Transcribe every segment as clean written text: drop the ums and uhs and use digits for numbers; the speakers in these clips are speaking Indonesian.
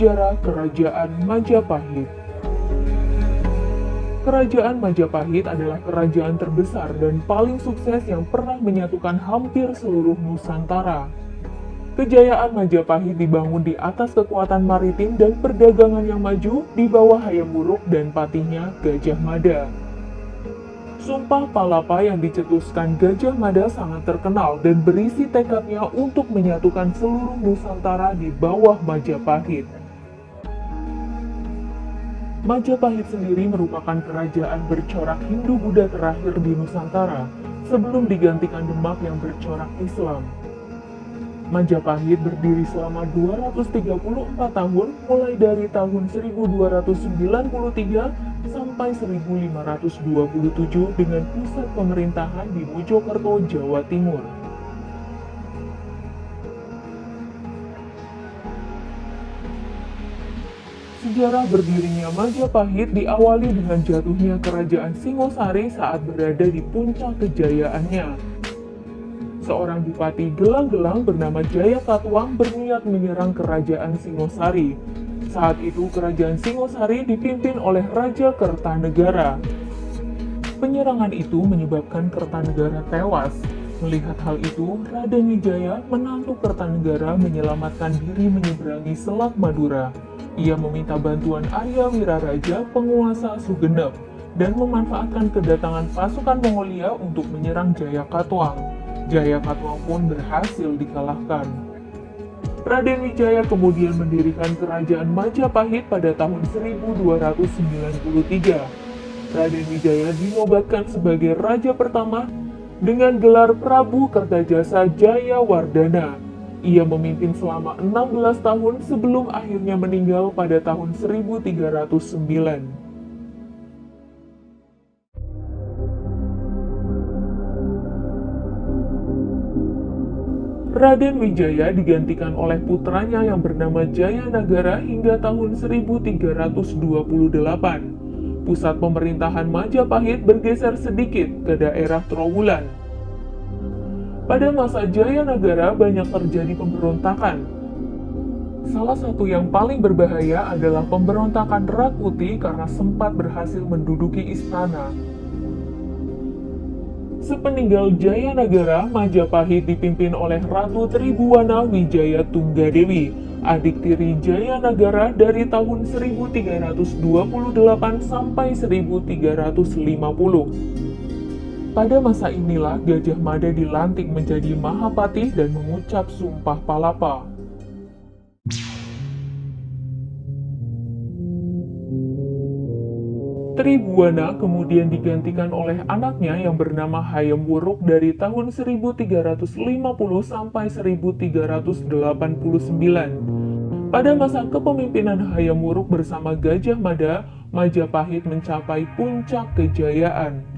Sejarah Kerajaan Majapahit. Kerajaan Majapahit adalah kerajaan terbesar dan paling sukses yang pernah menyatukan hampir seluruh Nusantara. Kejayaan Majapahit dibangun di atas kekuatan maritim dan perdagangan yang maju di bawah Hayam Wuruk dan patihnya Gajah Mada. Sumpah Palapa yang dicetuskan Gajah Mada sangat terkenal dan berisi tekadnya untuk menyatukan seluruh Nusantara di bawah Majapahit. Majapahit sendiri merupakan kerajaan bercorak Hindu-Buddha terakhir di Nusantara sebelum digantikan Demak yang bercorak Islam. Majapahit berdiri selama 234 tahun mulai dari tahun 1293 sampai 1527 dengan pusat pemerintahan di Mojokerto, Jawa Timur. Sejarah berdirinya Majapahit diawali dengan jatuhnya kerajaan Singosari saat berada di puncak kejayaannya. Seorang bupati gelang-gelang bernama Jayakatwang berniat menyerang kerajaan Singosari. Saat itu kerajaan Singosari dipimpin oleh Raja Kertanegara. Penyerangan itu menyebabkan Kertanegara tewas. Melihat hal itu, Raden Wijaya, menantu Kertanegara, menyelamatkan diri menyeberangi Selat Madura. Ia meminta bantuan Arya Wiraraja, penguasa Sugenep, dan memanfaatkan kedatangan pasukan Mongolia untuk menyerang Jayakatwang. Jayakatwang pun berhasil dikalahkan. Raden Wijaya kemudian mendirikan kerajaan Majapahit pada tahun 1293. Raden Wijaya dinobatkan sebagai raja pertama dengan gelar Prabu Kertajasa Jayawardana. Ia memimpin selama 16 tahun sebelum akhirnya meninggal pada tahun 1309. Raden Wijaya digantikan oleh putranya yang bernama Jayanagara hingga tahun 1328. Pusat pemerintahan Majapahit bergeser sedikit ke daerah Trowulan. Pada masa Jayanagara banyak terjadi pemberontakan. Salah satu yang paling berbahaya adalah pemberontakan Rakuti karena sempat berhasil menduduki istana. Sepeninggal Jayanagara, Majapahit dipimpin oleh Ratu Tribhuwana Wijaya Tunggadewi, adik tiri Jayanagara dari tahun 1328 sampai 1350. Pada masa inilah Gajah Mada dilantik menjadi Mahapatih dan mengucap Sumpah Palapa. Tribhuwana kemudian digantikan oleh anaknya yang bernama Hayam Wuruk dari tahun 1350 sampai 1389. Pada masa kepemimpinan Hayam Wuruk bersama Gajah Mada, Majapahit mencapai puncak kejayaan.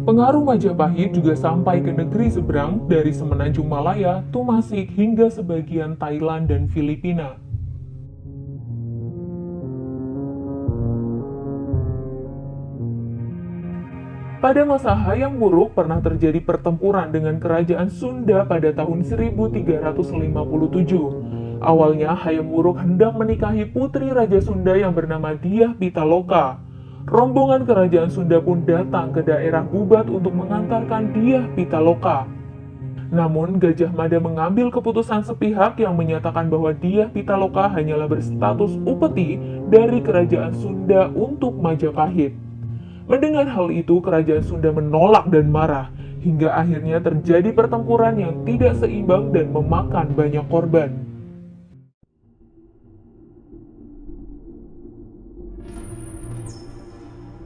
Pengaruh Majapahit juga sampai ke negeri seberang dari semenanjung Malaya, Tumasik, hingga sebagian Thailand dan Filipina. Pada masa Hayam Wuruk pernah terjadi pertempuran dengan kerajaan Sunda pada tahun 1357. Awalnya Hayam Wuruk hendak menikahi putri Raja Sunda yang bernama Dyah Pitaloka. Rombongan kerajaan Sunda pun datang ke daerah Bubat untuk mengantarkan Dyah Pitaloka. Namun Gajah Mada mengambil keputusan sepihak yang menyatakan bahwa Dyah Pitaloka hanyalah berstatus upeti dari kerajaan Sunda untuk Majapahit. Mendengar hal itu, kerajaan Sunda menolak dan marah, hingga akhirnya terjadi pertempuran yang tidak seimbang dan memakan banyak korban.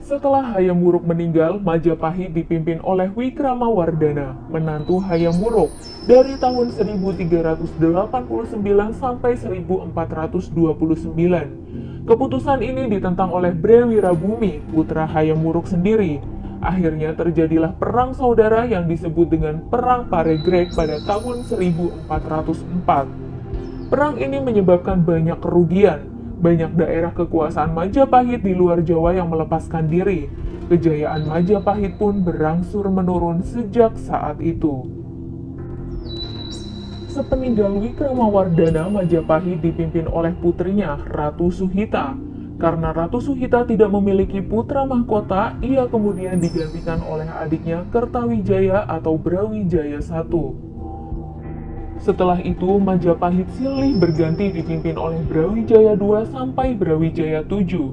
Setelah Hayam Wuruk meninggal, Majapahit dipimpin oleh Wikramawardhana, menantu Hayam Wuruk, dari tahun 1389 sampai 1429. Keputusan ini ditentang oleh Brewirabumi, putra Hayam Wuruk sendiri. Akhirnya terjadilah perang saudara yang disebut dengan Perang Paregreg pada tahun 1404. Perang ini menyebabkan banyak kerugian. Banyak daerah kekuasaan Majapahit di luar Jawa yang melepaskan diri. Kejayaan Majapahit pun berangsur menurun sejak saat itu. Sepeninggal Wikramawardhana, Majapahit dipimpin oleh putrinya, Ratu Suhita. Karena Ratu Suhita tidak memiliki putra mahkota, ia kemudian digantikan oleh adiknya Kertawijaya atau Brawijaya I. Setelah itu, Majapahit silih berganti dipimpin oleh Brawijaya II sampai Brawijaya VII.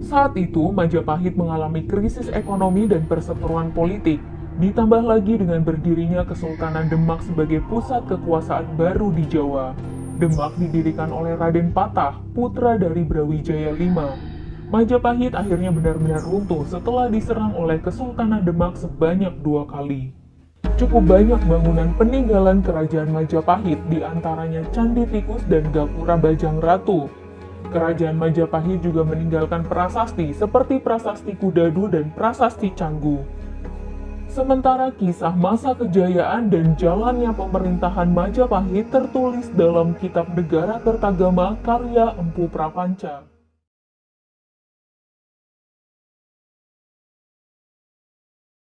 Saat itu, Majapahit mengalami krisis ekonomi dan perseteruan politik, ditambah lagi dengan berdirinya Kesultanan Demak sebagai pusat kekuasaan baru di Jawa. Demak didirikan oleh Raden Patah, putra dari Brawijaya V. Majapahit akhirnya benar-benar runtuh setelah diserang oleh Kesultanan Demak sebanyak 2 kali. Cukup banyak bangunan peninggalan kerajaan Majapahit, diantaranya Candi Tikus dan Gapura Bajang Ratu. Kerajaan Majapahit juga meninggalkan prasasti seperti Prasasti Kudadu dan Prasasti Canggu. Sementara kisah masa kejayaan dan jalannya pemerintahan Majapahit tertulis dalam Kitab Negara Kertagama karya Empu Prapanca.